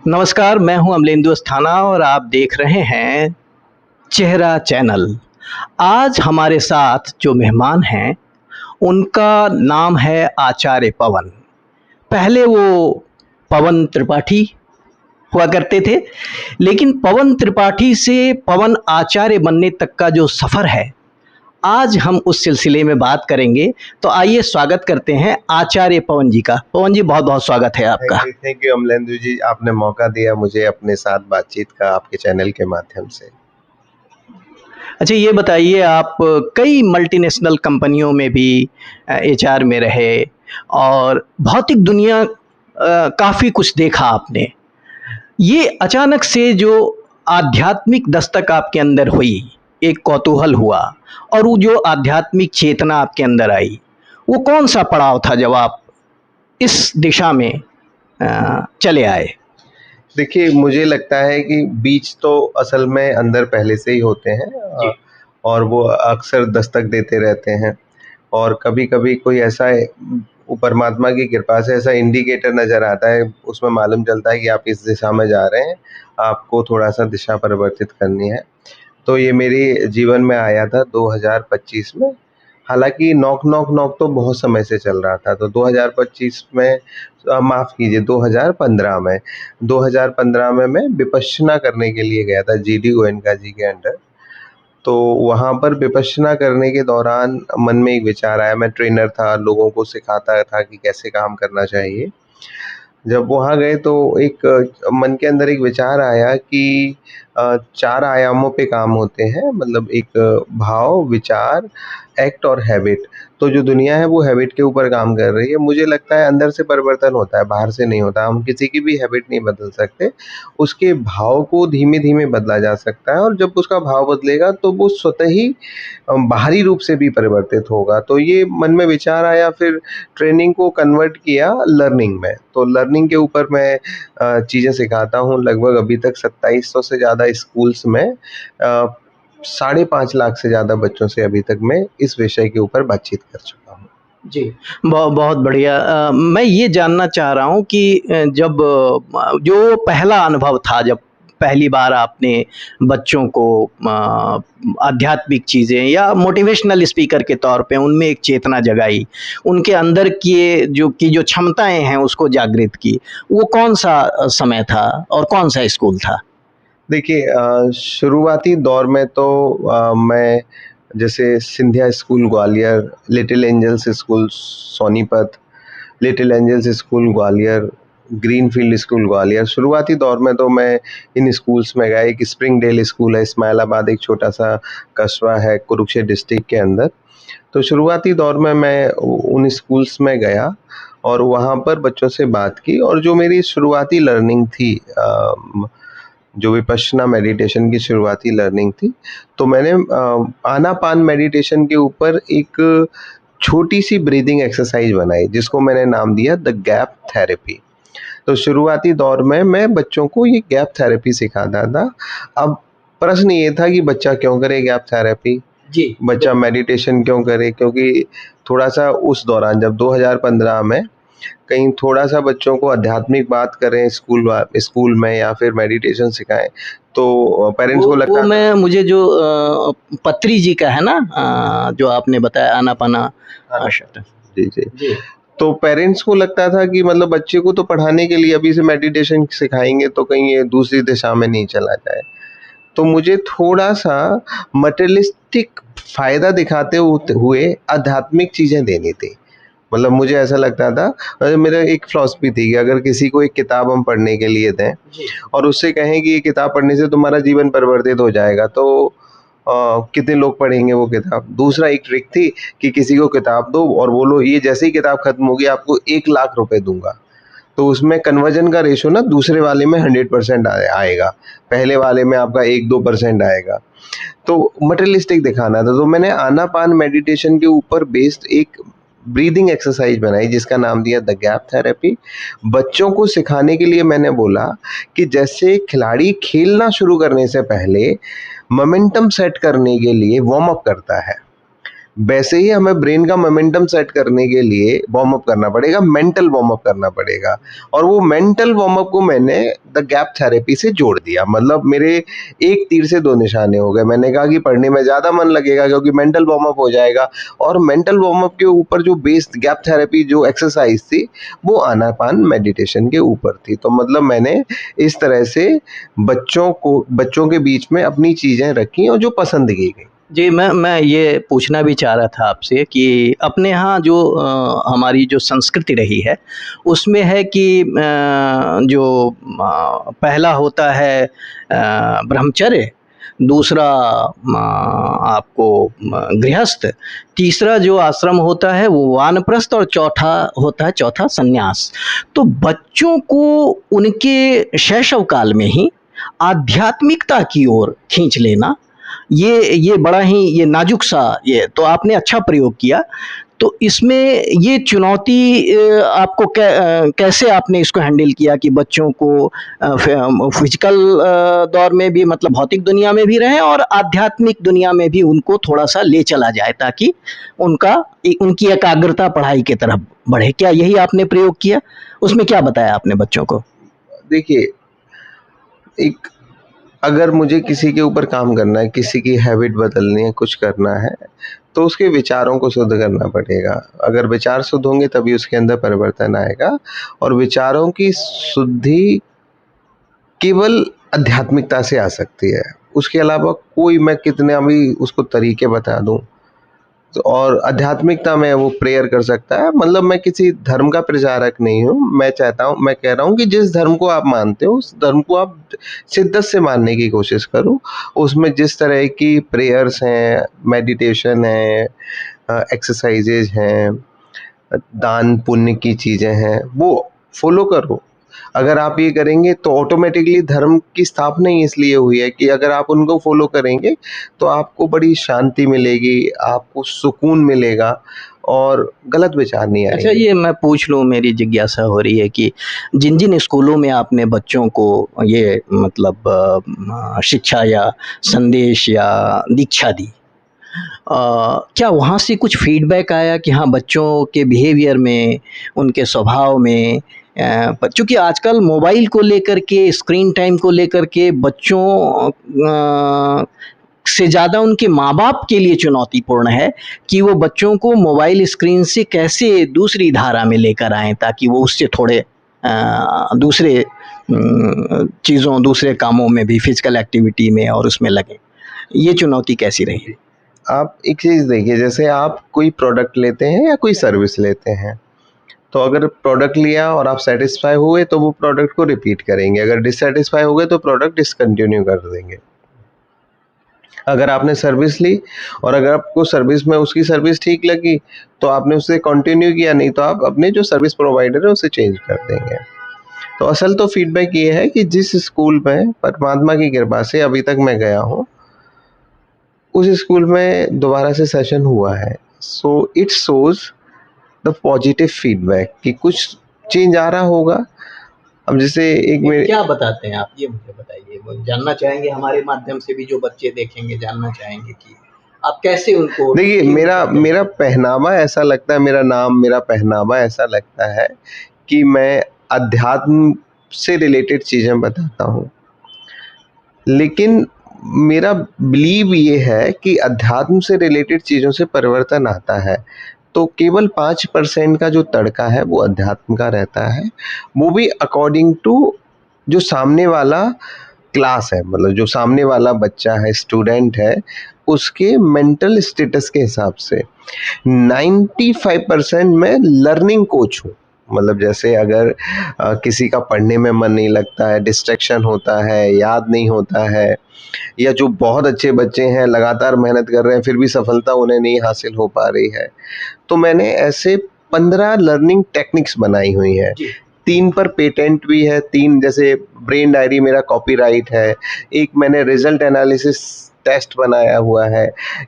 नमस्कार, मैं हूं अमलेंदु अस्थाना और आप देख रहे हैं चेहरा चैनल। आज हमारे साथ जो मेहमान हैं, उनका नाम है आचार्य पवन। पहले वो पवन त्रिपाठी हुआ करते थे, लेकिन पवन त्रिपाठी से पवन आचार्य बनने तक का जो सफ़र है, आज हम उस सिलसिले में बात करेंगे। तो आइए स्वागत करते हैं आचार्य पवन जी का। पवन जी, बहुत बहुत स्वागत है आपका। थैंक यू अमलेंदु जी, आपने मौका दिया मुझे अपने साथ बातचीत का आपके चैनल के माध्यम से। अच्छा, ये बताइए, आप कई मल्टीनेशनल कंपनियों में भी एचआर में रहे और भौतिक दुनिया काफ़ी कुछ देखा आपने। ये अचानक से जो आध्यात्मिक दस्तक आपके अंदर हुई, एक कौतूहल हुआ और वो जो आध्यात्मिक चेतना आपके अंदर आई, वो कौन सा पड़ाव था जब आप इस दिशा में चले आए? देखिए, मुझे लगता है कि बीज तो असल में अंदर पहले से ही होते हैं और वो अक्सर दस्तक देते रहते हैं और कभी-कभी कोई ऐसा परमात्मा की कृपा से ऐसा इंडिकेटर नज़र आता है, उसमें मालूम चलता है कि आप इस दिशा में जा रहे हैं, आपको थोड़ा-सा दिशा परिवर्तित करनी है। तो ये मेरे जीवन में आया था 2025 में। हालाँकि नॉक तो बहुत समय से चल रहा था, तो 2025 में माफ़ कीजिए 2015 में। 2015 में मैं विपश्यना करने के लिए गया था जीडी गोयनका जी के अंडर। तो वहाँ पर विपश्यना करने के दौरान मन में एक विचार आया, मैं ट्रेनर था, लोगों को सिखाता था कि कैसे काम करना चाहिए। जब वहाँ गए तो एक मन के अंदर एक विचार आया कि 4 आयामों पे काम होते हैं, मतलब एक भाव, विचार, एक्ट और हैबिट। तो जो दुनिया है वो हैबिट के ऊपर काम कर रही है। मुझे लगता है अंदर से परिवर्तन होता है, बाहर से नहीं होता। हम किसी की भी हैबिट नहीं बदल सकते, उसके भाव को धीमे-धीमे बदला जा सकता है और जब उसका भाव बदलेगा तो वो स्वतः ही बाहरी रूप से भी परिवर्तित होगा। तो ये मन में विचार आया, फिर ट्रेनिंग को कन्वर्ट किया लर्निंग में। तो लर्निंग के ऊपर मैं चीज़ें सिखाता हूँ। लगभग अभी तक 2700 से ज़्यादा स्कूल्स में 5.5 लाख से ज़्यादा बच्चों से अभी तक मैं इस विषय के ऊपर बातचीत कर चुका हूँ। जी, बहुत बढ़िया। मैं ये जानना चाह रहा हूँ कि जब जो पहला अनुभव था, जब पहली बार आपने बच्चों को आध्यात्मिक चीज़ें या मोटिवेशनल स्पीकर के तौर पे उनमें एक चेतना जगाई, उनके अंदर की जो क्षमताएं हैं उसको जागृत की, वो कौन सा समय था और कौन सा स्कूल था? देखिए, शुरुआती दौर में तो मैं जैसे Scindia school Gwalior, Little Angels School Sonipat, Little Angels School Gwalior, Greenfield School Gwalior, शुरुआती दौर में तो मैं इन स्कूल्स में गया। एक स्प्रिंगडेल स्कूल है इस्माइलाबाद, एक छोटा-सा कस्बा है कुरुक्षेत्र डिस्ट्रिक्ट के अंदर। तो शुरुआती दौर में मैं उन स्कूल्स में गया और वहाँ पर बच्चों से बात की और जो मेरी शुरुआती लर्निंग थी, जो विपश्यना मेडिटेशन की शुरुआती लर्निंग थी, तो मैंने आनापान मेडिटेशन के ऊपर एक छोटी-सी ब्रीदिंग एक्सरसाइज बनाई, जिसको मैंने नाम दिया द गैप थेरेपी। तो शुरुआती दौर में मैं बच्चों को ये गैप थेरेपी सिखाता था। अब प्रश्न ये था कि बच्चा क्यों करे गैप थेरेपी? जी, बच्चा मेडिटेशन क्यों करे? क्योंकि थोड़ा-सा उस दौरान जब 2015 में कहीं थोड़ा-सा बच्चों को आध्यात्मिक बात करें स्कूल में या फिर मेडिटेशन सिखाएँ, तो पेरेंट्स को वो लगता था। मैं मुझे जो पत्री जी का है ना, जो आपने बताया आनापाना हाँ, शब्द। जी, जी। जी। तो पेरेंट्स को लगता था कि मतलब बच्चे को तो पढ़ाने के लिए अभी से मेडिटेशन सिखाएँगे तो कहीं ये दूसरी दिशा में नहीं चला जाए। तो मुझे थोड़ा-सा मटेरियलिस्टिक फ़ायदा दिखाते हुए आध्यात्मिक चीज़ें देनी थी। मतलब मुझे ऐसा लगता था, मेरा एक फ़िलॉसफ़ी थी कि अगर किसी को एक किताब हम पढ़ने के लिए दें जी। और उससे कहें कि ये किताब पढ़ने से तुम्हारा जीवन परिवर्तित हो जाएगा, तो कितने लोग पढ़ेंगे वो किताब? दूसरा एक ट्रिक थी कि किसी को किताब दो और बोलो ये जैसे ही किताब खत्म होगी आपको 1 लाख रुपए दूँगा। तो उसमें कन्वर्जन का रेशो ना दूसरे वाले में 100% आएगा, पहले वाले में आपका 1-2% आएगा। तो मटेरियलिस्टिक दिखाना था, तो मैंने आनापान मेडिटेशन के ऊपर बेस्ड एक ब्रीदिंग एक्सरसाइज बनाई जिसका नाम दिया द गैप थेरेपी। बच्चों को सिखाने के लिए मैंने बोला कि जैसे खिलाड़ी खेलना शुरू करने से पहले मोमेंटम सेट करने के लिए वार्म अप करता है, वैसे ही हमें ब्रेन का मोमेंटम सेट करने के लिए वार्म अप करना पड़ेगा, मेंटल वार्म अप करना पड़ेगा। और वो मेंटल वार्म अप को मैंने द गैप थेरेपी से जोड़ दिया। मतलब मेरे एक तीर से दो निशाने हो गए। मैंने कहा कि पढ़ने में ज़्यादा मन लगेगा क्योंकि मेंटल वार्म अप हो जाएगा, और मेंटल वार्म अप के ऊपर जो बेस गैप थेरेपी जो एक्सरसाइज थी वो आनापान मेडिटेशन के ऊपर थी। तो मतलब मैंने इस तरह से बच्चों के बीच में अपनी चीज़ें रखी और जो पसंद की गई। जी, मैं ये पूछना भी चाह रहा था आपसे कि अपने यहाँ जो हमारी जो संस्कृति रही है, उसमें है कि जो पहला होता है ब्रह्मचर्य, दूसरा आपको गृहस्थ, तीसरा जो आश्रम होता है वो वानप्रस्थ, और चौथा सन्यास। तो बच्चों को उनके शैशव काल में ही आध्यात्मिकता की ओर खींच लेना, ये बड़ा ही ये नाजुक सा, ये तो आपने अच्छा प्रयोग किया। तो इसमें ये चुनौती आपको कैसे आपने इसको हैंडल किया कि बच्चों को फिजिकल दौर में भी, मतलब भौतिक दुनिया में भी रहें और आध्यात्मिक दुनिया में भी उनको थोड़ा सा ले चला जाए ताकि उनकी एकाग्रता पढ़ाई की तरफ बढ़े? क्या यही आपने प्रयोग किया? उसमें क्या बताया आपने बच्चों को? देखिए, एक अगर मुझे किसी के ऊपर काम करना है, किसी की हैबिट बदलनी है, कुछ करना है, तो उसके विचारों को शुद्ध करना पड़ेगा। अगर विचार शुद्ध होंगे तभी उसके अंदर परिवर्तन आएगा, और विचारों की शुद्धि केवल आध्यात्मिकता से आ सकती है। उसके अलावा कोई, मैं कितने भी उसको तरीके बता दूं, तो और आध्यात्मिकता में वो प्रेयर कर सकता है। मतलब मैं किसी धर्म का प्रचारक नहीं हूँ। मैं कह रहा हूँ कि जिस धर्म को आप मानते हो उस धर्म को आप शिद्दत से मानने की कोशिश करो। उसमें जिस तरह की प्रेयर्स हैं, मेडिटेशन है, एक्सरसाइजेज हैं, दान पुण्य की चीज़ें हैं, वो फॉलो करो। अगर आप ये करेंगे तो ऑटोमेटिकली धर्म की स्थापना ही इसलिए हुई है कि अगर आप उनको फॉलो करेंगे तो आपको बड़ी शांति मिलेगी, आपको सुकून मिलेगा और गलत विचार नहीं अच्छा, आएंगे। ये मैं पूछ लूँ, मेरी जिज्ञासा हो रही है कि जिन जिन स्कूलों में आपने बच्चों को ये मतलब शिक्षा या संदेश या दीक्षा दी, क्या वहाँ से कुछ फीडबैक आया कि हाँ बच्चों के बिहेवियर में, उनके स्वभाव में, चूँकि आजकल मोबाइल को लेकर के, स्क्रीन टाइम को लेकर के बच्चों से ज़्यादा उनके माँ-बाप के लिए चुनौतीपूर्ण है कि वो बच्चों को मोबाइल स्क्रीन से कैसे दूसरी धारा में लेकर आएँ ताकि वो उससे थोड़े दूसरे चीज़ों, दूसरे कामों में भी, फिज़िकल एक्टिविटी में और उसमें लगें। ये चुनौती कैसी रही? आप एक चीज़ देखिए, जैसे आप कोई प्रोडक्ट लेते हैं या कोई सर्विस लेते हैं, तो अगर प्रोडक्ट लिया और आप सेटिस्फाई हुए तो वो प्रोडक्ट को रिपीट करेंगे, अगर डिससेटिस्फाई हो गए तो प्रोडक्ट डिसकंटिन्यू कर देंगे। अगर आपने सर्विस ली और अगर आपको सर्विस में उसकी सर्विस ठीक लगी तो आपने उससे कंटिन्यू किया, नहीं तो आप अपने जो सर्विस प्रोवाइडर है उसे चेंज कर देंगे। तो असल तो फीडबैक ये है कि जिस स्कूल में परमात्मा की कृपा से अभी तक मैं गया हूँ, उस स्कूल में दोबारा से सेशन हुआ है, so it shows the positive feedback कि कुछ चेंज आ रहा होगा। अब जैसे एक मेरे क्या बताते हैं आप, ये मुझे बताइए, वो जानना चाहेंगे, हमारे माध्यम से भी जो बच्चे देखेंगे जानना चाहेंगे कि आप कैसे उनको। देखिए, मेरा पहनावा ऐसा लगता है, मेरा नाम, मेरा पहनावा ऐसा लगता है कि मैं अध्यात्म से रिलेटेड चीज़ें बताता हूँ, लेकिन मेरा बिलीव ये है कि अध्यात्म से रिलेटेड चीज़ों से परिवर्तन आता है। तो केवल 5% का जो तड़का है वो अध्यात्म का रहता है, वो भी अकॉर्डिंग टू जो सामने वाला क्लास है, मतलब जो सामने वाला बच्चा है, स्टूडेंट है, उसके मेंटल स्टेटस के हिसाब से। 95% मैं लर्निंग कोच हूँ। मतलब जैसे अगर किसी का पढ़ने में मन नहीं लगता है, डिस्ट्रैक्शन होता है, याद नहीं होता है, या जो बहुत अच्छे बच्चे हैं लगातार मेहनत कर रहे हैं फिर भी सफलता उन्हें नहीं हासिल हो पा रही है, तो मैंने ऐसे 15 लर्निंग टेक्निक्स बनाई हुई हैं। 3 पर पेटेंट भी है, 3 जैसे ब्रेन डायरी मेरा कॉपीराइट है, एक मैंने रिजल्ट एनालिसिस टेस्ट बनाया हुआ है,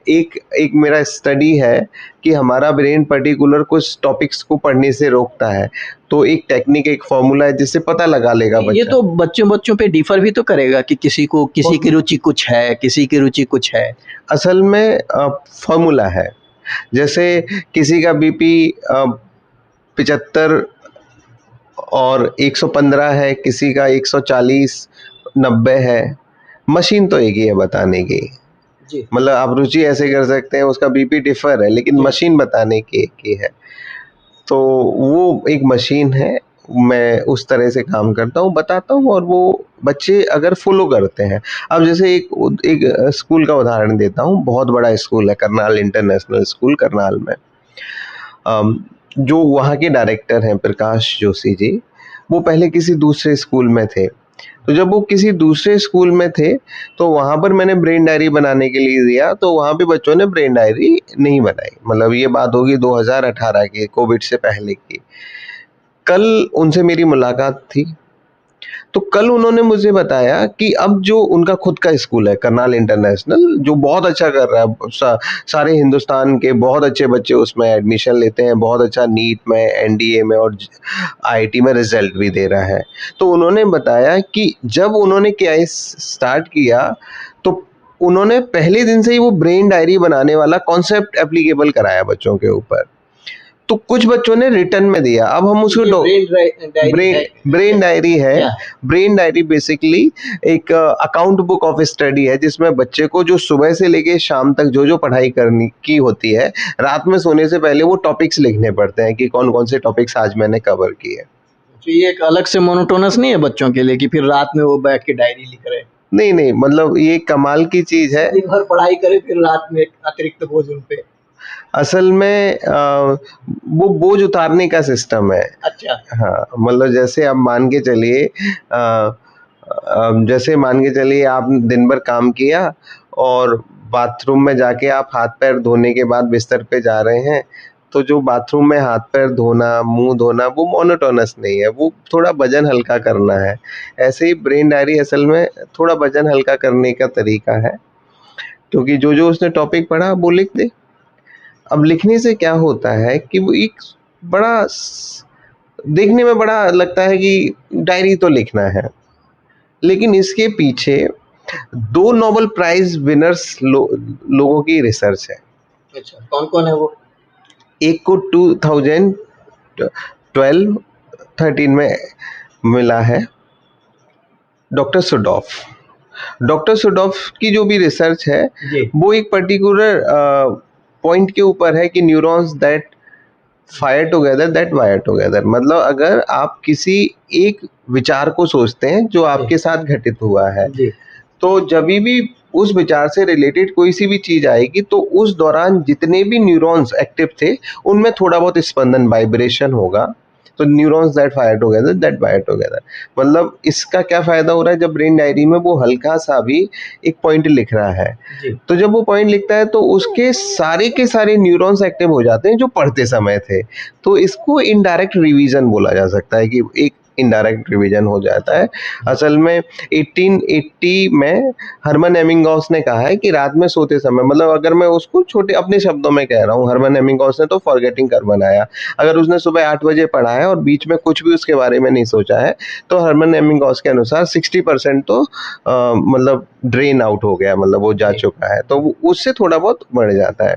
एक मेरा स्टडी है कि हमारा ब्रेन पर्टिकुलर कुछ टॉपिक्स को पढ़ने से रोकता है, तो एक टेक्निक, एक फॉर्मूला है जिससे पता लगा लेगा बच्चा। ये तो बच्चों पे डिफर भी तो करेगा कि किसी की रुचि कुछ है, किसी की रुचि कुछ है। असल में फॉर्मूला है, जैसे किसी का बीपी 75 और 115 है, किसी का 140 90 है, मशीन तो एक ही है बताने की। जी मतलब आप रुचि ऐसे कर सकते हैं, उसका बीपी डिफर है लेकिन जी मशीन बताने की एक ही है। तो वो एक मशीन है, मैं उस तरह से काम करता हूँ, बताता हूँ, और वो बच्चे अगर फॉलो करते हैं। अब जैसे एक स्कूल का उदाहरण देता हूँ, बहुत बड़ा स्कूल है, करनाल इंटरनेशनल स्कूल करनाल में। जो वहाँ के डायरेक्टर हैं प्रकाश जोशी जी, वो पहले किसी दूसरे स्कूल में थे। तो जब वो किसी दूसरे स्कूल में थे तो वहाँ पर मैंने ब्रेन डायरी बनाने के लिए दिया, तो वहाँ पे बच्चों ने ब्रेन डायरी नहीं बनाई। मतलब ये बात होगी 2018 की, कोविड से पहले की। कल उनसे मेरी मुलाकात थी, तो कल उन्होंने मुझे बताया कि अब जो उनका खुद का स्कूल है करनाल इंटरनेशनल, जो बहुत अच्छा कर रहा है, सारे हिंदुस्तान के बहुत अच्छे बच्चे उसमें एडमिशन लेते हैं, बहुत अच्छा नीट में, एनडीए में और आईआईटी में रिजल्ट भी दे रहा है। तो उन्होंने बताया कि जब उन्होंने क्या स्टार्ट किया तो उन्होंने पहले दिन से ही वो ब्रेन डायरी बनाने वाला कॉन्सेप्ट एप्लीकेबल कराया बच्चों के ऊपर। तो कुछ बच्चों ने रिटर्न में दिया। अब हम उसको ब्रेन डायरी है। क्या ब्रेन डायरी बेसिकली एक अकाउंट बुक ऑफ स्टडी है, जिसमें बच्चे को जो सुबह से लेके शाम तक जो जो पढ़ाई करनी की होती है, रात में सोने से पहले वो टॉपिक्स लिखने पड़ते हैं कि कौन कौन से टॉपिक्स आज मैंने कवर किए। तो ये एक अलग से मोनोटोनस नहीं है बच्चों के लिए कि फिर रात में वो बैठ के डायरी लिख रहे हैं? नहीं नहीं, मतलब ये कमाल की चीज है। दिन भर पढ़ाई करे फिर रात में एक अतिरिक्त बोझ उन पे। असल में वो बोझ उतारने का सिस्टम है। अच्छा। हाँ, मतलब जैसे आप मान के चलिए, जैसे मान के चलिए आप दिन भर काम किया और बाथरूम में जाके आप हाथ पैर धोने के बाद बिस्तर पे जा रहे हैं, तो जो बाथरूम में हाथ पैर धोना, मुंह धोना, वो मोनोटोनस नहीं है, वो थोड़ा वजन हल्का करना है। ऐसे ही ब्रेन डायरी असल में थोड़ा वजन हल्का करने का तरीका है, क्योंकि जो जो उसने टॉपिक पढ़ा वो लिख दे। अब लिखने से क्या होता है कि वो एक बड़ा देखने में बड़ा लगता है कि डायरी तो लिखना है, लेकिन इसके पीछे 2 नोबेल प्राइज विनर्स लोगों की रिसर्च है। अच्छा, कौन-कौन है वो? एक को 2012-13 में मिला है, डॉक्टर सुडॉफ। डॉक्टर सुडॉफ की जो भी रिसर्च है जी। वो एक पर्टिकुलर पॉइंट के ऊपर है कि neurons that fire together that wire together. मतलब अगर आप किसी एक विचार को सोचते हैं जो आपके साथ घटित हुआ है, जी। तो जब भी उस विचार से रिलेटेड कोई सी भी चीज आएगी तो उस दौरान जितने भी न्यूरॉन्स एक्टिव थे उनमें थोड़ा बहुत स्पंदन, वाइब्रेशन होगा। तो neurons that fire together that wire together. मतलब इसका क्या फायदा हो रहा है, जब ब्रेन डायरी में वो हल्का सा भी एक पॉइंट लिख रहा है, जी। तो जब वो पॉइंट लिखता है तो उसके सारे के सारे न्यूरॉन्स एक्टिव हो जाते हैं जो पढ़ते समय थे। तो इसको इनडायरेक्ट रिवीजन बोला जा सकता है कि एक इनडायरेक्ट रिवीजन हो जाता है। असल में 1880 में हरमन एमिंगॉस ने कहा है कि रात में सोते समय, मतलब अगर मैं उसको छोटे अपने शब्दों में कह रहा हूँ, हरमन एमिंगॉस ने तो फॉरगेटिंग कर बनाया। अगर उसने सुबह 8 बजे पढ़ा है और बीच में कुछ भी उसके बारे में नहीं सोचा है, तो हरमन एमिंगॉस के अनुसार 60% तो मतलब ड्रेन आउट हो गया, मतलब वो जा चुका है, तो उससे थोड़ा बहुत बढ़ जाता है।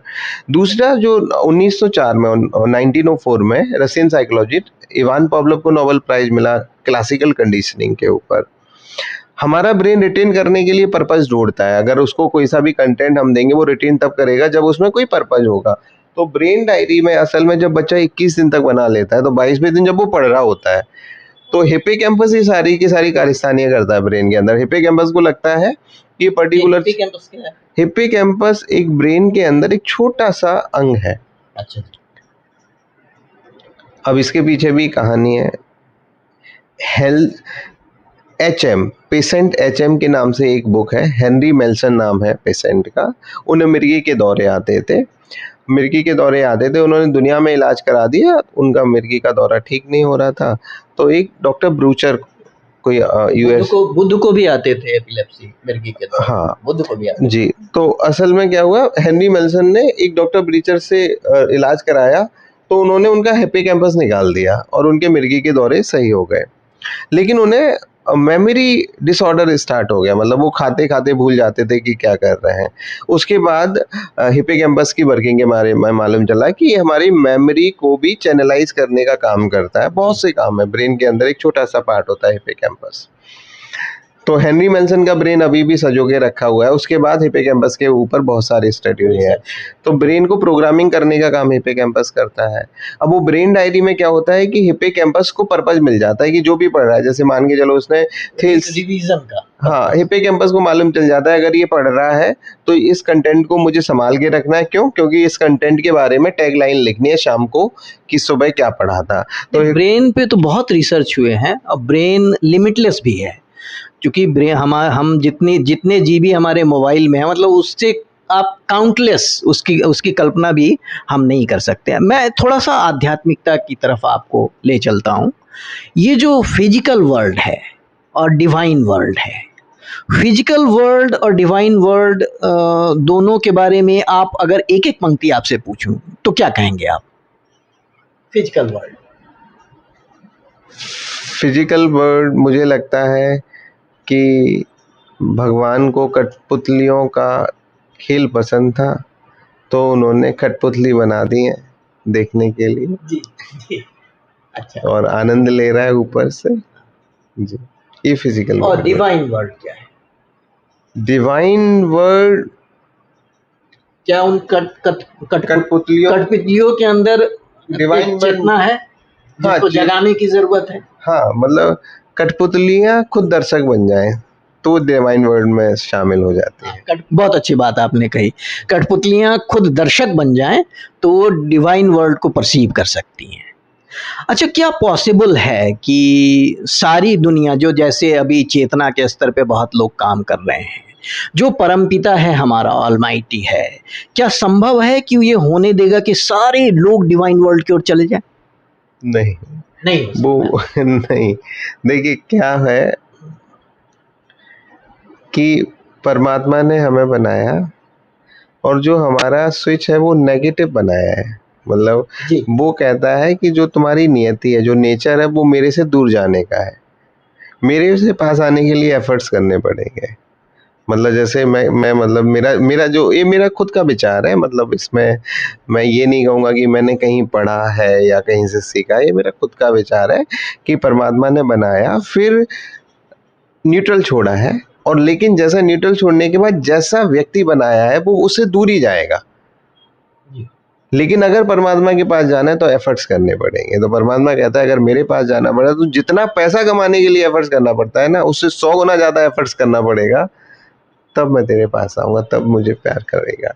दूसरा जो 1904 में 1904 में रशियन साइकोलॉजिस्ट इवान पावलोव को नोबेल प्राइज मिला क्लासिकल कंडीशनिंग के ऊपर। हमारा ब्रेन रिटेन करने के लिए पर्पस ढूंढता है। अगर उसको कोई सा भी कंटेंट हम देंगे वो रिटेन तब करेगा जब उसमें कोई पर्पस होगा। तो ब्रेन डायरी में असल में जब बच्चा 21 दिन तक बना लेता है, तो 22वें दिन जब वो पढ़ रहा होता है, तो हिप्पोकैम्पस ही सारी की सारी कार्यस्तानियां करता है ब्रेन के अंदर। हिप्पोकैम्पस को लगता है कि पर्टिकुलर हिप्पोकैम्पस क्या है? हिप्पोकैम्पस एक ब्रेन के अंदर एक छोटा सा अंग है। अच्छा। अब इसके पीछे भी कहानी है। हेल्थ HM, पेशेंट HM के नाम से एक बुक है, हेनरी मेल्सन नाम है पेशेंट का। उन्हें मिर्गी के दौरे आते थे, उन्होंने दुनिया में इलाज करा दिया, उनका मिर्गी का दौरा ठीक नहीं हो रहा था, तो एक डॉक्टर ब्रूचर कोई यूएस बुद्ध को भी आते थे एपिलेप्सी, मिर्गी के दौरे। हाँ बुद्ध को भी आते जी। तो असल में क्या हुआ, हेनरी मेल्सन ने एक डॉक्टर ब्रीचर से इलाज कराया, तो उन्होंने उनका हिप्पोकैम्पस निकाल दिया और उनके मिर्गी के दौरे सही हो गए। लेकिन उन्हें मेमोरी डिसऑर्डर स्टार्ट हो गया, मतलब वो खाते खाते भूल जाते थे कि क्या कर रहे हैं। उसके बाद हिप्पोकैम्पस की वर्किंग के बारे में मालूम चला कि हमारी मेमोरी को भी चैनलाइज करने का काम करता है। बहुत से काम है, ब्रेन के अंदर एक छोटा सा पार्ट होता है हिप्पोकैम्पस। तो हेनरी मेंसन का ब्रेन अभी भी सजो के रखा हुआ है। उसके बाद हिप्पोकैम्पस के ऊपर बहुत सारी स्टडी हुई है। तो ब्रेन को प्रोग्रामिंग करने का काम हिप्पोकैम्पस करता है। अब वो ब्रेन डायरी में क्या होता है कि हिप्पोकैम्पस को पर्पस मिल जाता है कि जो भी पढ़ रहा है, जैसे मान के चलो उसने थेल्स रिवीजन का, हाँ, हिप्पोकैम्पस को मालूम चल जाता है अगर ये पढ़ रहा है तो इस कंटेंट को मुझे संभाल के रखना है। क्यों? क्योंकि इस कंटेंट के बारे में टैगलाइन लिखनी है शाम को कि सुबह क्या पढ़ा था। तो ब्रेन पे तो बहुत रिसर्च हुए हैं और ब्रेन लिमिटलेस भी है, क्योंकि ब्रेन हम जितने जितने जीबी हमारे मोबाइल में है, मतलब उससे आप काउंटलेस उसकी उसकी कल्पना भी हम नहीं कर सकते हैं। मैं थोड़ा सा आध्यात्मिकता की तरफ आपको ले चलता हूँ। ये जो फिजिकल वर्ल्ड है और डिवाइन वर्ल्ड है, फिजिकल वर्ल्ड और डिवाइन वर्ल्ड दोनों के बारे में आप अगर एक एक पंक्ति आपसे पूछूं तो क्या कहेंगे आप? फिजिकल वर्ल्ड, फिजिकल वर्ल्ड मुझे लगता है कि भगवान को कठपुतलियों का खेल पसंद था, तो उन्होंने कठपुतली बना दी है देखने के लिए। जी जी, अच्छा। और आनंद ले रहा है ऊपर से। जी, ये फिजिकल और वर्ल्ड। डिवाइन वर्ल्ड क्या है? डिवाइन वर्ल्ड क्या उन कठपुतलियों कठपुतलियों के अंदर डिवाइन एक चेतना है हाँ, जिसको जगाने की जरूरत है? हाँ, मतलब कठपुतलियाँ खुद दर्शक बन जाएं तो डिवाइन वर्ल्ड में शामिल हो जाती है। बहुत अच्छी बात आपने कही, कठपुतलियाँ खुद दर्शक बन जाएं तो वो डिवाइन वर्ल्ड को परसीव कर सकती हैं। अच्छा, क्या पॉसिबल है कि सारी दुनिया, जो जैसे अभी चेतना के स्तर पे बहुत लोग काम कर रहे हैं, जो परमपिता है हमारा ऑलमाइटी है, क्या संभव है कि ये होने देगा कि सारे लोग डिवाइन वर्ल्ड की ओर चले जाएं? नहीं, नहीं हो वो सकता। नहीं, देखिए क्या है कि परमात्मा ने हमें बनाया और जो हमारा स्विच है वो नेगेटिव बनाया है। मतलब जी, वो कहता है कि जो तुम्हारी नियति है, जो नेचर है, वो मेरे से दूर जाने का है। मेरे से पास आने के लिए एफर्ट्स करने पड़ेंगे। मतलब जैसे मैं मतलब मेरा मेरा जो ये मेरा खुद का विचार है, मतलब इसमें मैं ये नहीं कहूँगा कि मैंने कहीं पढ़ा है या कहीं से सीखा है। ये मेरा खुद का विचार है कि परमात्मा ने बनाया, फिर न्यूट्रल छोड़ा है, और लेकिन जैसा न्यूट्रल छोड़ने के बाद जैसा व्यक्ति बनाया है वो उससे दूर ही जाएगा। लेकिन अगर परमात्मा के पास जाना है तो एफर्ट्स करने पड़ेंगे। तो परमात्मा कहता है अगर मेरे पास जाना पड़ा तो जितना पैसा कमाने के लिए एफर्ट्स करना पड़ता है ना, उससे 100 गुना ज़्यादा एफर्ट्स करना पड़ेगा, तब मैं तेरे पास आऊँगा, तब मुझे प्यार करेगा।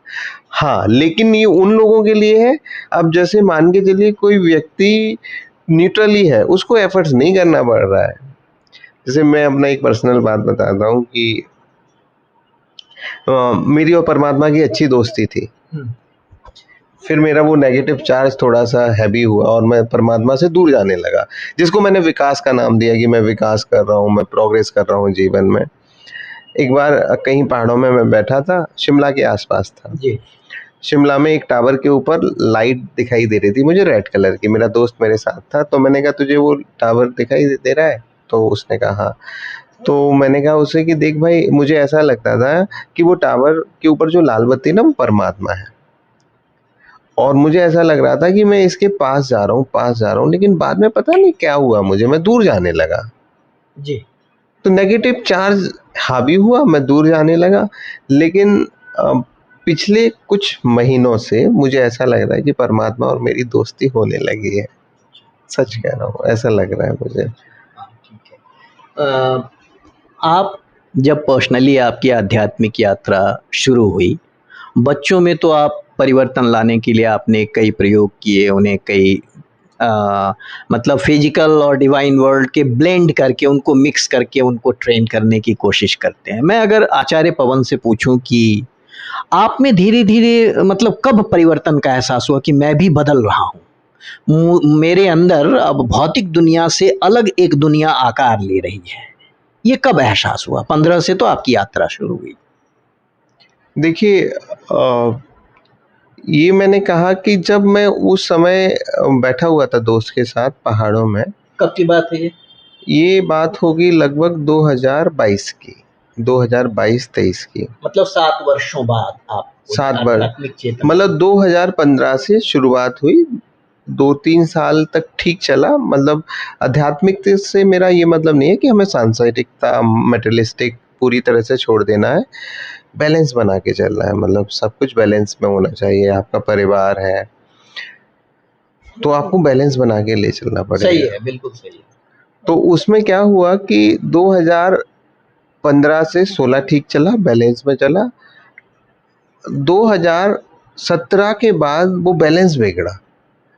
हाँ, लेकिन ये उन लोगों के लिए है, अब जैसे मान के चलिए कोई व्यक्ति न्यूट्रल ही है, उसको एफर्ट्स नहीं करना पड़ रहा है। जैसे मैं अपना एक पर्सनल बात बताता हूँ कि मेरी और परमात्मा की अच्छी दोस्ती थी। फिर मेरा वो नेगेटिव चार्ज थोड़ा सा हैवी हुआ और मैं परमात्मा से दूर जाने लगा, जिसको मैंने विकास का नाम दिया कि मैं विकास कर रहा हूँ, मैं प्रोग्रेस कर रहा हूँ जीवन में। एक बार कहीं पहाड़ों में मैं बैठा था, शिमला के आसपास था जी, शिमला में एक टावर के ऊपर लाइट दिखाई दे रही थी मुझे रेड कलर की। मेरा दोस्त मेरे साथ था, तो मैंने कहा तुझे वो टावर दिखाई दे रहा है? तो उसने कहा हाँ। तो मैंने कहा उससे कि देख भाई, मुझे ऐसा लगता था कि वो टावर के ऊपर जो लाल बत्ती ना वो परमात्मा है, और मुझे ऐसा लग रहा था कि मैं इसके पास जा रहा हूँ, पास जा रहा हूँ, लेकिन बाद में पता नहीं क्या हुआ, मुझे मैं दूर जाने लगा। जी, तो नेगेटिव चार्ज हावी हुआ, मैं दूर जाने लगा। लेकिन पिछले कुछ महीनों से मुझे ऐसा लग रहा है कि परमात्मा और मेरी दोस्ती होने लगी है। सच कह रहा हूँ, ऐसा लग रहा है मुझे। ठीक है। आप जब पर्सनली आपकी आध्यात्मिक यात्रा शुरू हुई, बच्चों में तो आप परिवर्तन लाने के लिए आपने कई प्रयोग किए, उन्हें कई मतलब फिजिकल और डिवाइन वर्ल्ड के ब्लेंड करके, उनको मिक्स करके उनको ट्रेन करने की कोशिश करते हैं। मैं अगर आचार्य पवन से पूछूं कि आप में धीरे धीरे मतलब कब परिवर्तन का एहसास हुआ कि मैं भी बदल रहा हूँ, मेरे अंदर अब भौतिक दुनिया से अलग एक दुनिया आकार ले रही है, ये कब एहसास हुआ? 15 से तो आपकी यात्रा शुरू हुई। देखिए, ये मैंने कहा कि जब मैं उस समय बैठा हुआ था दोस्त के साथ पहाड़ों में। कब की बात है ये? ये बात होगी लगभग 2022 की, 2022-23 की। मतलब 7 वर्षों बाद आप 7 वर्ष, आध्यात्मिक चेतना। मतलब 2015 से शुरुआत हुई, 2-3 साल तक ठीक चला। मतलब आध्यात्मिक से मेरा ये मतलब नहीं है कि हमें सांसारिकता, मटेरियलिस्टिक पूरी तरह से छोड़ देना है, बैलेंस बना के चलना है। मतलब सब कुछ बैलेंस में होना चाहिए। आपका परिवार है तो आपको बैलेंस बना के ले चलना पड़ेगा। सही है, बिल्कुल सही है। तो उसमें क्या हुआ कि 2015 से 16 ठीक चला, बैलेंस में चला। 2017 के बाद वो बैलेंस बिगड़ा।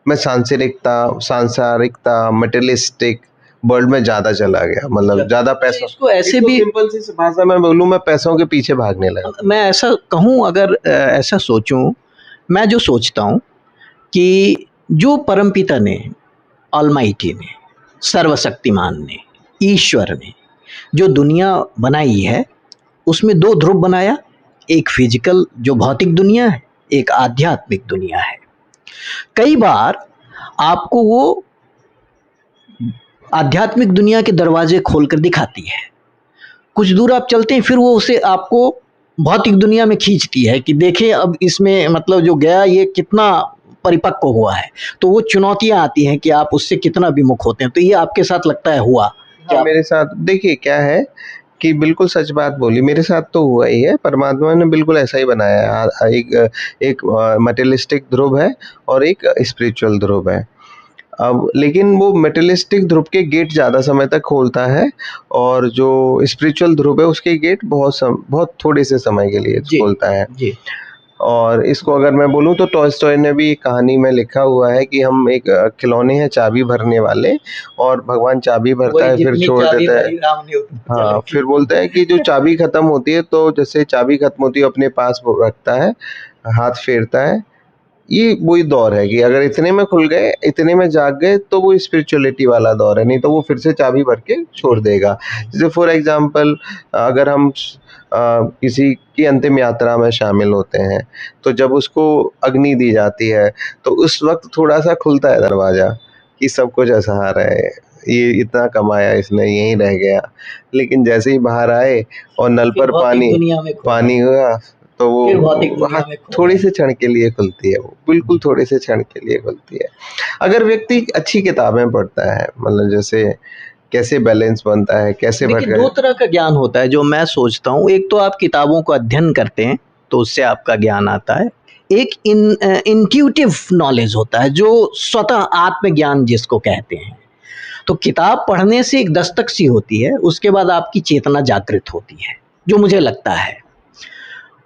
मैं सांसारिकता मटेरियलिस्टिक वर्ल्ड में ज्यादा चला गया। मतलब ज्यादा पैसा, इसको ऐसे भी सिंपल सी भाषा में बोलूं, मैं पैसों के पीछे भागने लगा। मैं ऐसा कहूँ, अगर ऐसा सोचूं, मैं जो सोचता हूँ कि जो परमपिता ने, ऑलमाइटी ने, सर्वशक्तिमान ने, ईश्वर ने जो दुनिया बनाई है, उसमें दो ध्रुव बनाया। एक फिजिकल जो भौतिक दुनिया है, एक आध्यात्मिक दुनिया है। कई बार आपको वो आध्यात्मिक दुनिया के दरवाजे खोलकर दिखाती है। कुछ दूर आप चलते हैं, फिर वो उसे आपको भौतिक दुनिया में खींचती है कि देखें अब इसमें मतलब जो गया ये कितना परिपक्व हुआ है। तो वो चुनौतियां आती हैं कि आप उससे कितना विमुख होते हैं। तो ये आपके साथ लगता है हुआ? हाँ, मेरे साथ देखिए क्या है कि बिल्कुल सच बात बोली, मेरे साथ तो हुआ ही है। परमात्मा ने बिल्कुल ऐसा ही बनाया है। एक मटेरियलिस्टिक ध्रुव है और एक स्पिरिचुअल ध्रुव है। अब लेकिन वो मटेरियलिस्टिक ध्रुव के गेट ज़्यादा समय तक खोलता है, और जो स्पिरिचुअल ध्रुव है उसके गेट बहुत थोड़े से समय के लिए खोलता है। जी। और इसको अगर मैं बोलूँ तो टॉलस्टॉय ने भी एक कहानी में लिखा हुआ है कि हम एक खिलौने हैं चाबी भरने वाले, और भगवान चाबी भरता है फिर छोड़ देता है। हाँ, फिर बोलता है कि जो चाबी खत्म होती है, तो जैसे चाबी खत्म होती है अपने पास वो रखता है, हाथ फेरता है। ये वही दौर है कि अगर इतने में खुल गए, इतने में जाग गए, तो वो स्पिरिचुअलिटी वाला दौर है। नहीं तो वो फिर से चाबी भर के छोड़ देगा। जैसे फॉर एग्जांपल, अगर हम किसी की अंतिम यात्रा में शामिल होते हैं, तो जब उसको अग्नि दी जाती है, तो उस वक्त थोड़ा सा खुलता है दरवाजा कि सब कुछ असहारा है, ये इतना कमाया इसने, यहीं रह गया। लेकिन जैसे ही बाहर आए और नल पर पानी हुआ, तो वो हाँ, थोड़ी से क्षण के लिए खुलती है। वो बिल्कुल थोड़े से क्षण के लिए खुलती है। अगर व्यक्ति अच्छी किताबें पढ़ता है, मतलब जैसे कैसे बैलेंस बनता है, कैसे देखिए, दो तरह का ज्ञान होता है जो मैं सोचता हूँ। एक तो आप किताबों को अध्ययन करते हैं तो उससे आपका ज्ञान आता है। एक इंट्यूटिव नॉलेज होता है जो स्वतः आत्मज्ञान जिसको कहते हैं। तो किताब पढ़ने से एक दस्तक सी होती है, उसके बाद आपकी चेतना जागृत होती है, जो मुझे लगता है।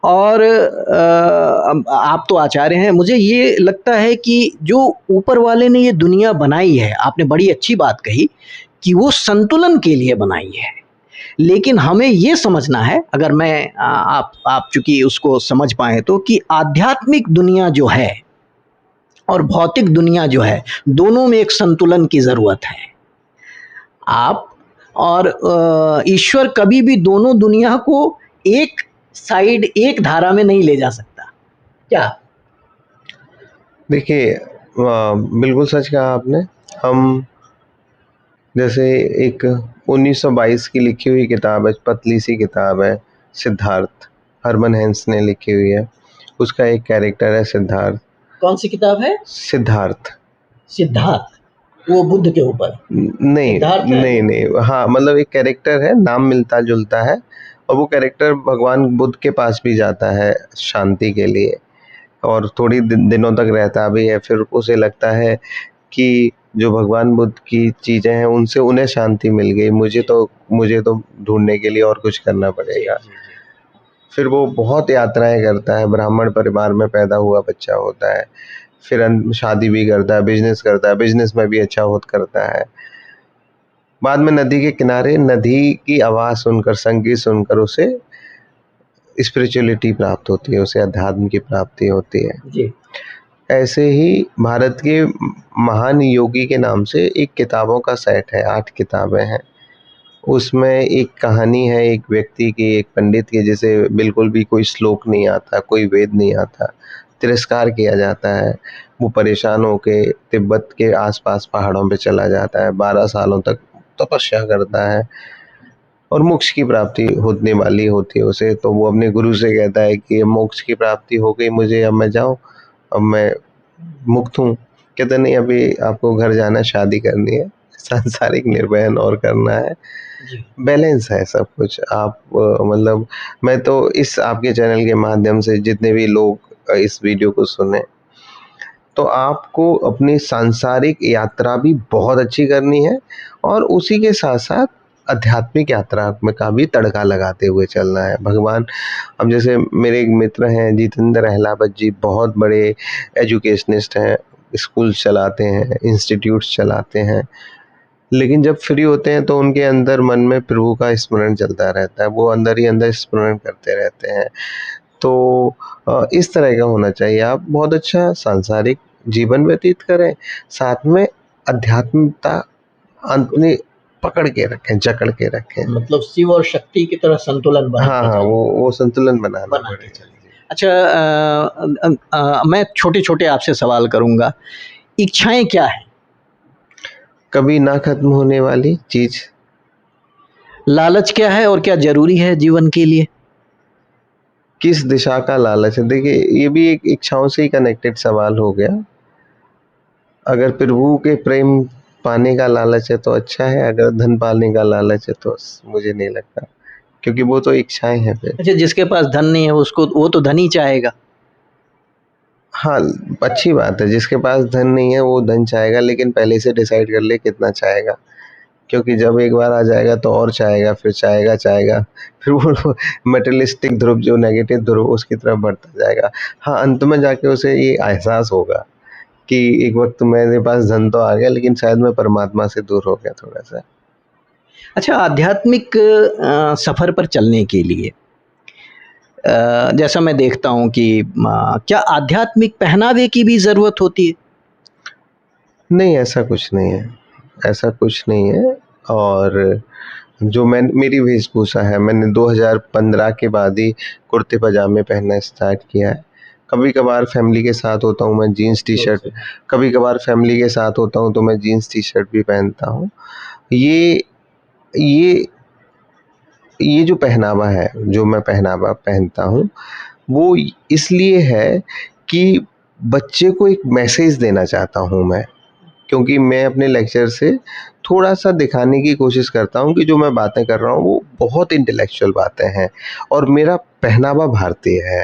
और आप तो आचार्य हैं, मुझे ये लगता है कि जो ऊपर वाले ने ये दुनिया बनाई है, आपने बड़ी अच्छी बात कही कि वो संतुलन के लिए बनाई है। लेकिन हमें ये समझना है, अगर मैं आप चूंकि उसको समझ पाए तो, कि आध्यात्मिक दुनिया जो है और भौतिक दुनिया जो है, दोनों में एक संतुलन की जरूरत है। आप और ईश्वर कभी भी दोनों दुनिया को एक साइड, एक धारा में नहीं ले जा सकता। क्या? देखिए, बिल्कुल सच कहा आपने। हम जैसे एक 1922 की लिखी हुई किताब है, पतली सी किताब है, सिद्धार्थ, हरमन हेंस ने लिखी हुई है। उसका एक कैरेक्टर है सिद्धार्थ। कौन सी किताब है? सिद्धार्थ। सिद्धार्थ, वो बुद्ध के ऊपर? नहीं नहीं नहीं, हाँ, मतलब एक कैरेक्टर है, नाम मिलता जुलता है, और वो कैरेक्टर भगवान बुद्ध के पास भी जाता है शांति के लिए, और थोड़ी दिनों तक रहता भी है। फिर उसे लगता है कि जो भगवान बुद्ध की चीज़ें हैं उनसे उन्हें शांति मिल गई, मुझे तो ढूंढने के लिए और कुछ करना पड़ेगा। फिर वो बहुत यात्राएं करता है, ब्राह्मण परिवार में पैदा हुआ बच्चा होता है, फिर शादी भी करता है, बिजनेस करता है, बिजनेस में भी अच्छा होत करता है। बाद में नदी के किनारे नदी की आवाज़ सुनकर, संगीत सुनकर उसे स्पिरिचुअलिटी प्राप्त होती है, उसे अध्यात्म की प्राप्ति होती है। जी। ऐसे ही भारत के महान योगी के नाम से एक किताबों का सेट है, 8 किताबें हैं। उसमें एक कहानी है एक व्यक्ति की, एक पंडित की, जिसे बिल्कुल भी कोई श्लोक नहीं आता, कोई वेद नहीं आता, तिरस्कार किया जाता है। वो परेशान होके तिब्बत के आसपास पहाड़ों पे चला जाता है, 12 सालों तक तपस्या करता है और मोक्ष की प्राप्ति होने वाली होती है उसे, तो वो अपने गुरु से कहता है कि मोक्ष की प्राप्ति हो गई मुझे, अब मैं जाऊँ, अब मैं मुक्त हूँ। कहते नहीं, अभी आपको घर जाना है, शादी करनी है, सांसारिक निर्वहन और करना है। बैलेंस है सब कुछ। आप मतलब मैं तो इस आपके चैनल के माध्यम से जितने भी लोग इस वीडियो को सुने, तो आपको अपनी सांसारिक यात्रा भी बहुत अच्छी करनी है और उसी के साथ साथ आध्यात्मिक यात्रा में का भी तड़का लगाते हुए चलना है। भगवान, अब जैसे मेरे एक मित्र हैं जितेंद्र अहलावत जी, बहुत बड़े एजुकेशनिस्ट हैं, स्कूल चलाते हैं, इंस्टीट्यूट्स चलाते हैं, लेकिन जब फ्री होते हैं तो उनके अंदर मन में प्रभु का स्मरण चलता रहता है, वो अंदर ही अंदर स्मरण करते रहते हैं। तो इस तरह का होना चाहिए। आप बहुत अच्छा सांसारिक जीवन व्यतीत करें, साथ में आध्यात्मिकता अपनी पकड़ के रखें, जकड़ के रखें। मतलब शिव और शक्ति की तरह संतुलन बना हाँ हाँ, वो संतुलन बनाना पड़ेगा। अच्छा, मैं छोटे छोटे आपसे सवाल करूंगा। इच्छाएं क्या है? कभी ना खत्म होने वाली चीज। लालच क्या है और क्या जरूरी है जीवन के लिए? किस दिशा का लालच है? देखिए, ये भी एक इच्छाओं से ही कनेक्टेड सवाल हो गया। अगर प्रभु के प्रेम पाने का लालच है तो अच्छा है, अगर धन पाने का लालच है तो मुझे नहीं लगता, क्योंकि वो तो इच्छाएं हैं फिर। अच्छा, जिसके पास धन नहीं है उसको वो तो धन ही चाहेगा। हाँ, अच्छी बात है, जिसके पास धन नहीं है वो धन चाहेगा, लेकिन पहले से डिसाइड कर ले कितना चाहेगा, क्योंकि जब एक बार आ जाएगा तो और चाहेगा, फिर चाहेगा, फिर वो मटेरियलिस्टिक ध्रुव, जो नेगेटिव ध्रुव, उसकी तरफ बढ़ता जाएगा। हाँ, अंत में जाके उसे ये एहसास होगा कि एक वक्त मेरे पास धन तो आ गया, लेकिन शायद मैं परमात्मा से दूर हो गया थोड़ा सा। अच्छा, आध्यात्मिक सफर पर चलने के लिए जैसा मैं देखता हूँ कि क्या आध्यात्मिक पहनावे की भी जरूरत होती है? नहीं, ऐसा कुछ नहीं है, ऐसा कुछ नहीं है। और जो मेरी वेशभूषा है, मैंने 2015 के बाद ही कुर्ते पजामे पहनना स्टार्ट किया है। कभी कभार फैमिली के साथ होता हूँ मैं जीन्स टी शर्ट, कभी कभार फैमिली के साथ होता हूँ तो मैं जीन्स टी शर्ट भी पहनता हूँ। ये ये ये जो पहनावा है, जो मैं पहनावा पहनता हूँ, वो इसलिए है कि बच्चे को एक मैसेज देना चाहता हूँ मैं, क्योंकि मैं अपने लेक्चर से थोड़ा-सा दिखाने की कोशिश करता हूँ कि जो मैं बातें कर रहा हूँ वो बहुत इंटेलेक्चुअल बातें हैं और मेरा पहनावा भारतीय है।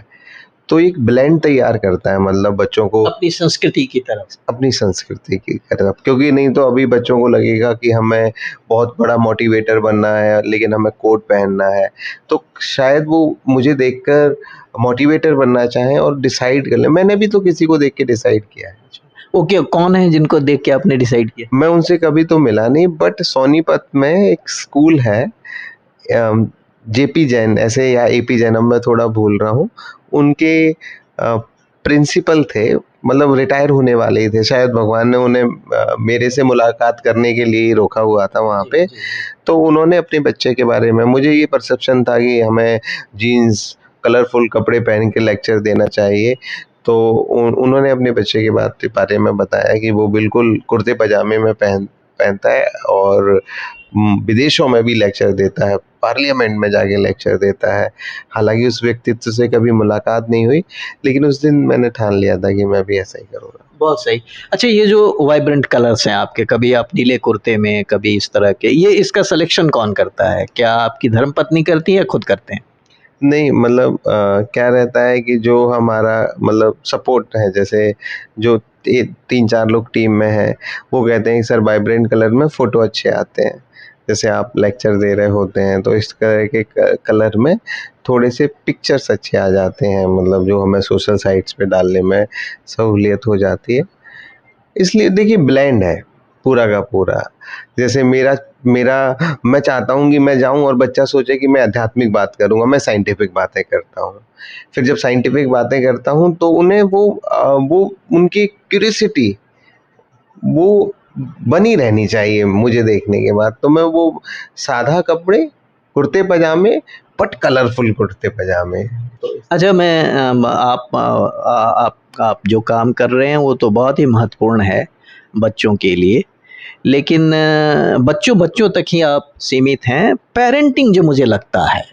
तो एक ब्लेंड तैयार करता है, मतलब बच्चों को अपनी संस्कृति की तरफ। अपनी संस्कृति की तरफ, क्योंकि नहीं तो अभी बच्चों को लगेगा कि हमें बहुत बड़ा मोटिवेटर बनना है, लेकिन हमें कोट पहनना है, तो शायद वो मुझे देखकर मोटिवेटर बनना चाहें और डिसाइड कर लें। मैंने भी तो किसी को देख के डिसाइड किया है। ओके, कौन है जिनको देख के आपने डिसाइड किया? मैं उनसे कभी तो मिला नहीं, बट सोनीपत में एक स्कूल है, जेपी जैन ऐसे या एपी जैन, अब मैं थोड़ा भूल रहा हूँ, उनके प्रिंसिपल थे, मतलब रिटायर होने वाले ही थे, शायद भगवान ने उन्हें मेरे से मुलाकात करने के लिए ही रोका हुआ था वहाँ पे। तो उन्होंने अपने बच्चे के बारे में, मुझे ये परसेप्शन था कि हमें जीन्स कलरफुल कपड़े पहन के लेक्चर देना चाहिए, तो उन्होंने अपने बच्चे के बारे में बताया कि वो बिल्कुल कुर्ते पजामे में पहनता है और विदेशों में भी लेक्चर देता है, पार्लियामेंट में जाके लेक्चर देता है। हालांकि उस व्यक्तित्व से कभी मुलाकात नहीं हुई, लेकिन उस दिन मैंने ठान लिया था कि मैं भी ऐसा ही करूँगा। बहुत सही। अच्छा, ये जो वाइब्रेंट कलर्स हैं आपके, कभी आप नीले कुर्ते में, कभी इस तरह के, ये इसका सिलेक्शन कौन करता है? क्या आपकी धर्मपत्नी करती है या खुद करते हैं? नहीं, मतलब क्या रहता है कि जो हमारा मतलब सपोर्ट है, जैसे जो 3-4 लोग टीम में हैं, वो कहते हैं कि सर वाइब्रेंट कलर में फ़ोटो अच्छे आते हैं। जैसे आप लेक्चर दे रहे होते हैं तो इस तरह के कलर में थोड़े से पिक्चर्स अच्छे आ जाते हैं, मतलब जो हमें सोशल साइट्स पे डालने में सहूलियत हो जाती है। इसलिए देखिए, ब्लेंड है पूरा का पूरा। जैसे मेरा मेरा मैं चाहता हूँ कि मैं जाऊँ और बच्चा सोचे कि मैं आध्यात्मिक बात करूँगा, मैं साइंटिफिक बातें करता हूँ। फिर जब साइंटिफिक बातें करता हूँ तो उन्हें वो उनकी क्यूरियोसिटी वो बनी रहनी चाहिए मुझे देखने के बाद। तो मैं वो सादा कपड़े, कुर्ते पजामे, बट कलरफुल कुर्ते पजामे। अच्छा, मैं आप जो काम कर रहे हैं वो तो बहुत ही महत्वपूर्ण है बच्चों के लिए, लेकिन बच्चों बच्चों तक ही आप सीमित हैं। पेरेंटिंग जो मुझे लगता है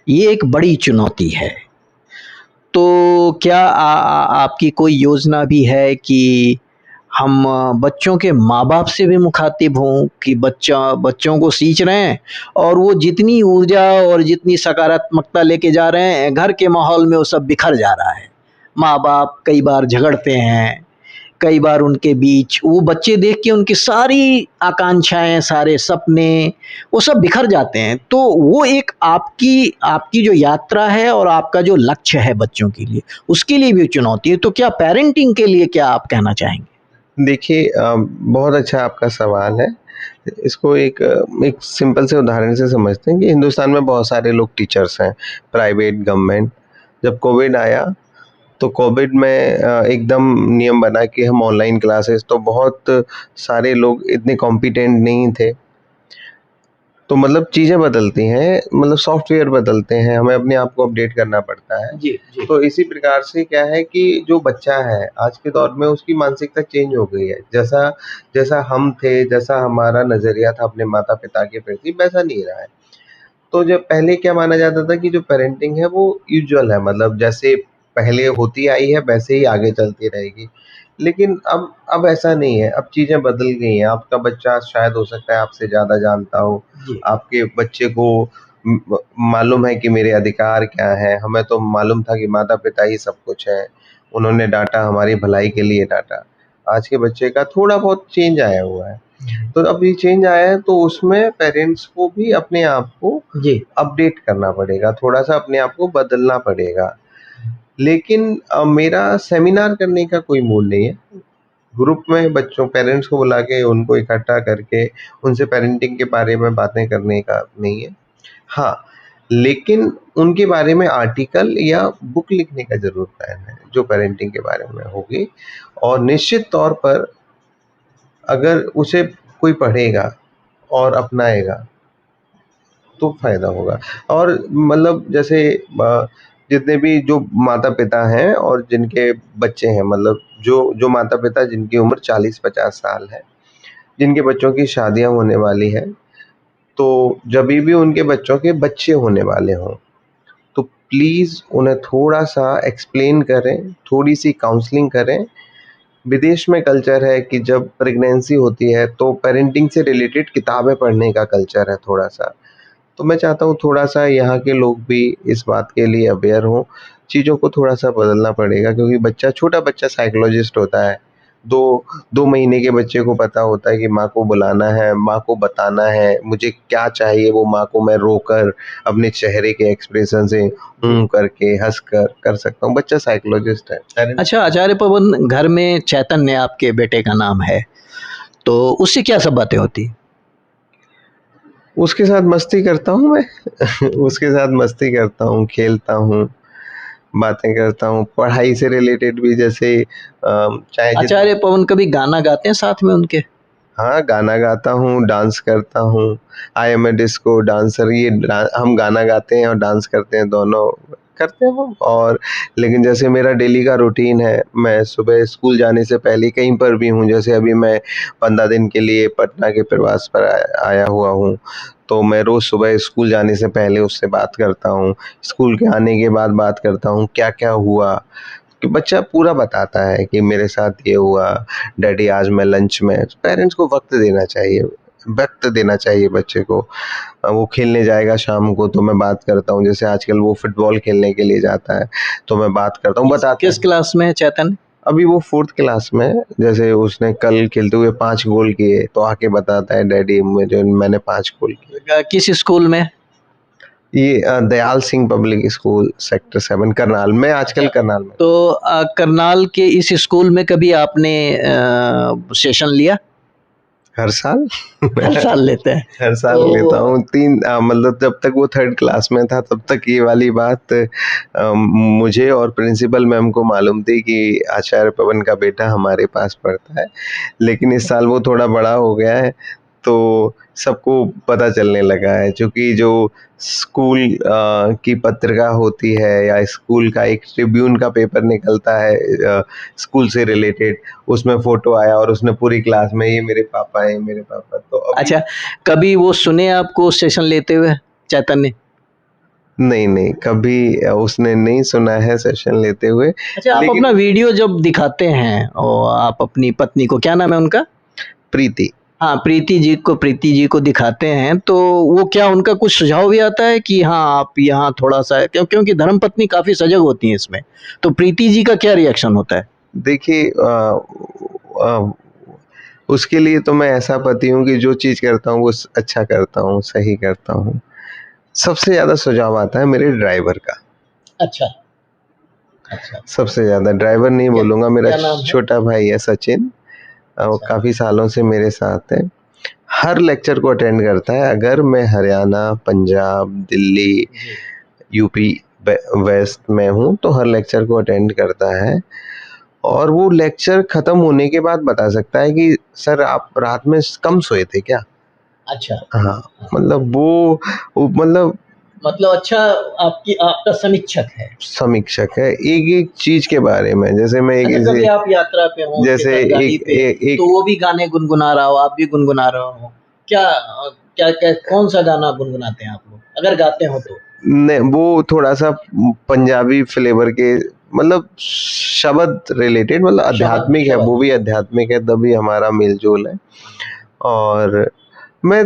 ये एक बड़ी चुनौती है। तो क्या आपकी कोई योजना भी है कि हम बच्चों के माँ-बाप से भी मुखातिब हों कि बच्चों को सींच रहे हैं और वो जितनी ऊर्जा और जितनी सकारात्मकता लेके जा रहे हैं, घर के माहौल में वो सब बिखर जा रहा है। माँ-बाप कई बार झगड़ते हैं, कई बार उनके बीच वो बच्चे देख के उनकी सारी आकांक्षाएँ, सारे सपने वो सब बिखर जाते हैं। तो वो एक आपकी आपकी जो यात्रा है और आपका जो लक्ष्य है बच्चों के लिए, उसके लिए भी चुनौती है। तो क्या पेरेंटिंग के लिए क्या आप कहना चाहेंगे? देखिए बहुत अच्छा आपका सवाल है। इसको एक सिंपल से उदाहरण से समझते हैं कि हिंदुस्तान में बहुत सारे लोग टीचर्स हैं, प्राइवेट, गवर्नमेंट। जब कोविड आया तो कोविड में एकदम नियम बना कि हम ऑनलाइन क्लासेस, तो बहुत सारे लोग इतने कॉम्पिटेंट नहीं थे। तो मतलब चीज़ें बदलती हैं, मतलब सॉफ्टवेयर बदलते हैं, हमें अपने आप को अपडेट करना पड़ता है। जी, जी। तो इसी प्रकार से क्या है कि जो बच्चा है आज के दौर में उसकी मानसिकता चेंज हो गई है। जैसा जैसा हम थे, जैसा हमारा नज़रिया था अपने माता-पिता के प्रति, वैसा नहीं रहा है। तो जब पहले क्या माना जाता था कि जो पेरेंटिंग है वो यूजुअल है, मतलब जैसे पहले होती आई है वैसे ही आगे चलती रहेगी। लेकिन अब ऐसा नहीं है, अब चीज़ें बदल गई हैं। आपका बच्चा शायद हो सकता है आपसे ज़्यादा जानता हो, जी। आपके बच्चे को मालूम है कि मेरे अधिकार क्या हैं। हमें तो मालूम था कि माता-पिता ही सब कुछ है, उन्होंने डाँटा हमारी भलाई के लिए डाँटा। आज के बच्चे का थोड़ा बहुत चेंज आया हुआ है। तो अब ये चेंज आया है तो उसमें पेरेंट्स को भी अपने आप को जी। अपडेट करना पड़ेगा, थोड़ा-सा अपने आप को बदलना पड़ेगा। लेकिन मेरा सेमिनार करने का कोई मूड नहीं है। ग्रुप में बच्चों पेरेंट्स को बुला के उनको इकट्ठा करके उनसे पेरेंटिंग के बारे में बातें करने का नहीं है। हाँ, लेकिन उनके बारे में आर्टिकल या बुक लिखने का ज़रूर प्लान है, जो पेरेंटिंग के बारे में होगी। और निश्चित तौर पर अगर उसे कोई पढ़ेगा और अपनाएगा तो फ़ायदा होगा। और मतलब जैसे जितने भी जो माता-पिता हैं और जिनके बच्चे हैं, मतलब जो माता-पिता जिनकी उम्र 40-50 साल है, जिनके बच्चों की शादियाँ होने वाली हैं, तो जभी भी उनके बच्चों के बच्चे होने वाले हों, तो प्लीज़ उन्हें थोड़ा-सा एक्सप्लेन करें, थोड़ी-सी काउंसलिंग करें। विदेश में कल्चर है कि जब प्रेगनेंसी होती है तो पेरेंटिंग से रिलेटेड किताबें पढ़ने का कल्चर है थोड़ा-सा। तो मैं चाहता हूँ थोड़ा-सा यहाँ के लोग भी इस बात के लिए अवेयर हों। चीज़ों को थोड़ा-सा बदलना पड़ेगा क्योंकि छोटा बच्चा साइकोलॉजिस्ट होता है। 2 महीने के बच्चे को पता होता है कि माँ को बुलाना है, माँ को बताना है, मुझे क्या चाहिए वो माँ को मैं रोकर अपने चेहरे के एक्सप्रेशन से करके, हँस कर सकता हूँ। बच्चा साइकोलॉजिस्ट है। अच्छा आचार्य पवन, घर में चैतन्य आपके बेटे का नाम है, तो उससे क्या सब बातें होती? उसके साथ मस्ती करता हूँ मैं। उसके साथ मस्ती करता हूँ, खेलता हूँ, बातें करता हूँ, पढ़ाई से रिलेटेड भी जैसे चाहे आचार्य पवन कभी गाना गाते हैं साथ में उनके? हाँ, गाना गाता हूँ, डांस करता हूँ। I am a disco dancer, हम गाना गाते हैं और डांस करते हैं, दोनों करते हैं हम। और लेकिन जैसे मेरा डेली का रूटीन है, मैं सुबह स्कूल जाने से पहले कहीं पर भी हूँ, जैसे अभी मैं 15 दिन के लिए पटना के प्रवास पर आया हुआ हूँ, तो मैं रोज़ सुबह स्कूल जाने से पहले उससे बात करता हूँ, स्कूल के आने के बाद बात करता हूँ, क्या-क्या हुआ। कि बच्चा पूरा बताता है कि मेरे साथ ये हुआ, डैडी आज मैं लंच में। पेरेंट्स को वक़्त देना चाहिए बच्चे को। वो खेलने जाएगा शाम को तो मैं बात करता हूँ, जैसे आजकल वो फुटबॉल खेलने के लिए जाता है, तो मैं बात करता हूँ, बताता किस हूँ। क्लास में है चैतन्य? अभी वो 4th क्लास में है, जैसे उसने कल खेलते हुए 5 गोल किए, तो आके बताता है डैडी मैंने 5 गोल किए। किस स्कूल में? ये Dayal Singh public school sector 7 Karnal में, आजकल करनाल में। तो करनाल के इस स्कूल में कभी आपने सेशन लिया? हर साल। हर साल लेते हैं। हर साल लेता हूँ। मतलब जब तक वो 3rd क्लास में था तब तक ये वाली बात मुझे और प्रिंसिपल मैम को मालूम थी कि आचार्य पवन का बेटा हमारे पास पढ़ता है। लेकिन इस साल वो थोड़ा बड़ा हो गया है, तो सबको पता चलने लगा है, क्योंकि जो स्कूल की पत्रिका होती है या स्कूल का एक ट्रिब्यून का पेपर निकलता है स्कूल से रिलेटेड, उसमें फ़ोटो आया और उसने पूरी क्लास में ये मेरे पापा हैं, मेरे पापा। तो अच्छा, कभी वो सुने आपको सेशन लेते हुए चैतन्य? नहीं, कभी उसने नहीं सुना है सेशन लेते हुए। अच्छा, आप लेकिन अपना वीडियो जब दिखाते हैं और आप अपनी पत्नी को, क्या नाम है उनका? प्रीति। हाँ, प्रीति जी को दिखाते हैं, तो वो क्या उनका कुछ सुझाव भी आता है कि हाँ, आप यहाँ थोड़ा-सा, क्योंकि धर्मपत्नी काफ़ी सजग होती हैं इसमें, तो प्रीति जी का क्या रिएक्शन होता है? देखिए अ, उसके लिए तो मैं ऐसा पति हूँ कि जो चीज़ करता हूँ वो अच्छा करता हूँ, सही करता हूँ। सबसे ज़्यादा सुझाव आता है मेरे ड्राइवर का। अच्छा, अच्छा। सबसे ज़्यादा ड्राइवर नहीं क्या बोलूँगा, मेरा क्या नाम है? छोटा भाई है सचिन। वो अच्छा। काफ़ी सालों से मेरे साथ है। हर लेक्चर को अटेंड करता है। अगर मैं हरियाणा, पंजाब, दिल्ली, जी। यूपी वेस्ट में हूँ तो हर लेक्चर को अटेंड करता है, और वो लेक्चर ख़त्म होने के बाद बता सकता है कि सर आप रात में कम सोए थे क्या? अच्छा। हाँ, मतलब वो मतलब अच्छा, आपका समीक्षक है। समीक्षक है एक-एक चीज़ के बारे में। जैसे मैं एक अच्छा, कभी ऐसे आप यात्रा पे हो, उसके जैसे साथ गाड़ी एक पे, ए एक तो वो भी गाने गुनगुना रहा हो, आप भी गुनगुना रहे हो, क्या कौन-सा गाना गुनगुनाते हैं आप लोग? अगर गाते हो तो? ने वो थोड़ा-सा पंजाबी फ्लेवर के, मतलब शब्द रिलेटेड, मतलब शब्द आध्यात्मिक है, शब्द। वो भी आध्यात्मिक है, तभी हमारा मेल-जोल है। और मैं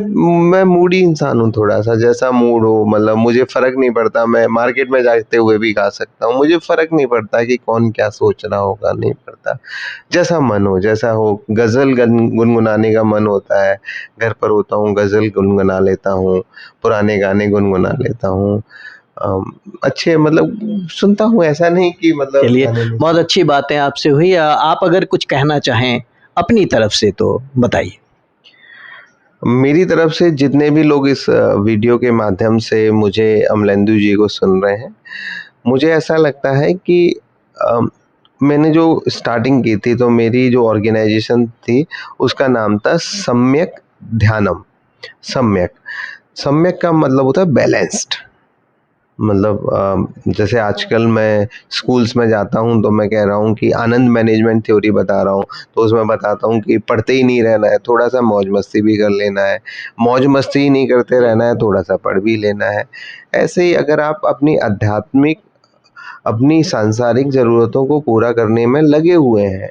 मैं मूडी इंसान हूँ थोड़ा-सा, जैसा मूड हो, मतलब मुझे फ़र्क नहीं पड़ता, मैं मार्केट में जाते हुए भी गा सकता हूँ। मुझे फ़र्क नहीं पड़ता कि कौन क्या सोच रहा होगा, नहीं पड़ता। जैसा मन हो, जैसा हो। गज़ल गुनगुनाने का मन होता है, घर पर होता हूँ, गज़ल गुनगुना लेता हूँ, पुराने गाने गुनगुना लेता हूँ। अच्छे मतलब सुनता हूँ, ऐसा नहीं कि मतलब चलिए, गाने नहीं बहुत सुनता। अच्छी बातें आपसे हुई। आप अगर कुछ कहना चाहें अपनी तरफ से तो बताइए? मेरी तरफ से जितने भी लोग इस वीडियो के माध्यम से मुझे, अमलेंदु जी को सुन रहे हैं, मुझे ऐसा लगता है कि अ, मैंने जो स्टार्टिंग की थी, तो मेरी जो ऑर्गेनाइजेशन थी उसका नाम था सम्यक ध्यानम। सम्यक, सम्यक का मतलब होता है बैलेंस्ड। मतलब जैसे आजकल मैं स्कूल्स में जाता हूँ तो मैं कह रहा हूँ कि आनंद मैनेजमेंट थ्योरी बता रहा हूँ, तो उसमें बताता हूँ कि पढ़ते ही नहीं रहना है, थोड़ा-सा मौज मस्ती भी कर लेना है। मौज मस्ती ही नहीं करते रहना है, थोड़ा-सा पढ़ भी लेना है। ऐसे ही अगर आप अपनी सांसारिक ज़रूरतों को पूरा करने में लगे हुए हैं,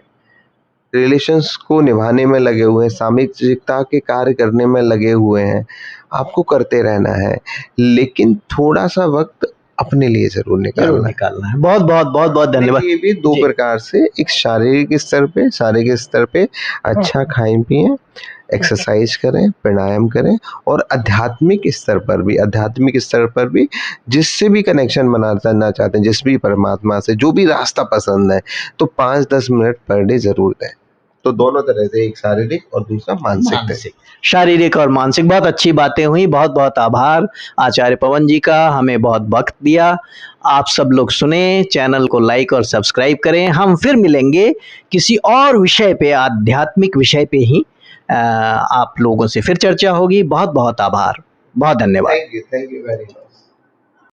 रिलेशंस को निभाने में लगे हुए हैं, सामाजिकता के कार्य करने में लगे हुए हैं, आपको करते रहना है, लेकिन थोड़ा-सा वक़्त अपने लिए ज़रूर ज़रूर निकालना है। निकालना है। बहुत-बहुत अपने धन्यवाद। लिए भी 2 जी। प्रकार से, एक शारीरिक स्तर पे अच्छा खाएँ-पिएँ, एक्सरसाइज़ करें, प्राणायाम करें, और आध्यात्मिक स्तर पर भी जिससे भी कनेक्शन बनाना चाहते हैं, जिस भी परमात्मा से जो भी रास्ता पसंद है, तो 5-10 मिनट पर डे ज़रूर दें। तो दोनों तरह से, एक शारीरिक और दूसरा मानसिक दें। मानसिक, शारीरिक और मानसिक, बहुत अच्छी बातें हुई। बहुत-बहुत आभार आचार्य पवन जी का, हमें बहुत वक़्त दिया। आप सब लोग सुने, चैनल को लाइक और सब्सक्राइब करें। हम फिर मिलेंगे किसी और विषय पे, आध्यात्मिक विषय पे ही आप लोगों से फिर चर्चा होगी। बहुत-बहुत आभार। बहुत धन्यवाद। Thank you very much.